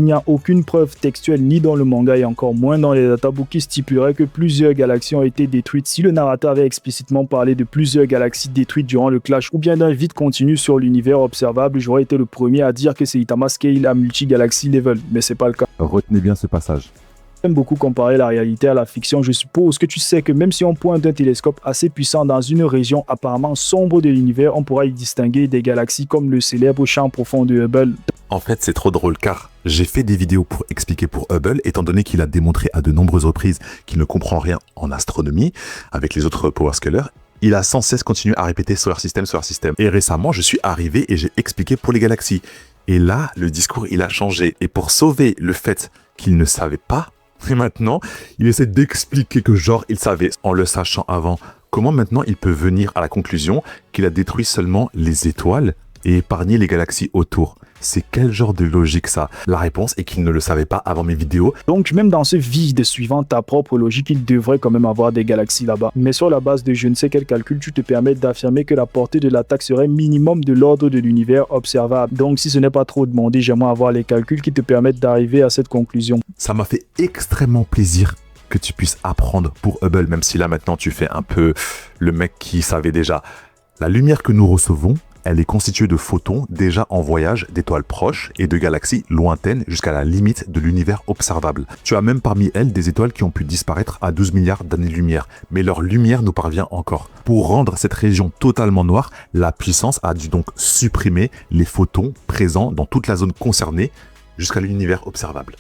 Il n'y a aucune preuve textuelle ni dans le manga et encore moins dans les databooks qui stipuleraient que plusieurs galaxies ont été détruites. Si le narrateur avait explicitement parlé de plusieurs galaxies détruites durant le clash ou bien d'un vide continu sur l'univers observable, j'aurais été le premier à dire que c'est Saitama Scale à multi-galaxy level, mais c'est pas le cas. Retenez bien ce passage. J'aime beaucoup comparer la réalité à la fiction. Je suppose que tu sais que même si on pointe un télescope assez puissant dans une région apparemment sombre de l'univers, on pourra y distinguer des galaxies comme le célèbre champ profond de Hubble. En fait, c'est trop drôle car j'ai fait des vidéos pour expliquer pour Hubble, étant donné qu'il a démontré à de nombreuses reprises qu'il ne comprend rien en astronomie avec les autres power scalers. Il a sans cesse continué à répéter Solar System, Solar System. Et récemment, je suis arrivé et j'ai expliqué pour les galaxies. Et là, le discours, il a changé. Et pour sauver le fait qu'il ne savait pas, et maintenant, il essaie d'expliquer que genre, il savait, en le sachant avant. Comment maintenant il peut venir à la conclusion qu'il a détruit seulement les étoiles et épargné les galaxies autour? C'est quel genre de logique ça? La réponse est qu'il ne le savait pas avant mes vidéos. Donc même dans ce vide suivant ta propre logique, il devrait quand même avoir des galaxies là-bas. Mais sur la base de je ne sais quel calcul, tu te permets d'affirmer que la portée de l'attaque serait minimum de l'ordre de l'univers observable. Donc si ce n'est pas trop demandé, j'aimerais avoir les calculs qui te permettent d'arriver à cette conclusion. Ça m'a fait extrêmement plaisir que tu puisses apprendre pour Hubble, même si là maintenant tu fais un peu le mec qui savait déjà. La lumière que nous recevons, elle est constituée de photons déjà en voyage d'étoiles proches et de galaxies lointaines jusqu'à la limite de l'univers observable. Tu as même parmi elles des étoiles qui ont pu disparaître à 12 milliards d'années-lumière, mais leur lumière nous parvient encore. Pour rendre cette région totalement noire, la puissance a dû donc supprimer les photons présents dans toute la zone concernée jusqu'à l'univers observable.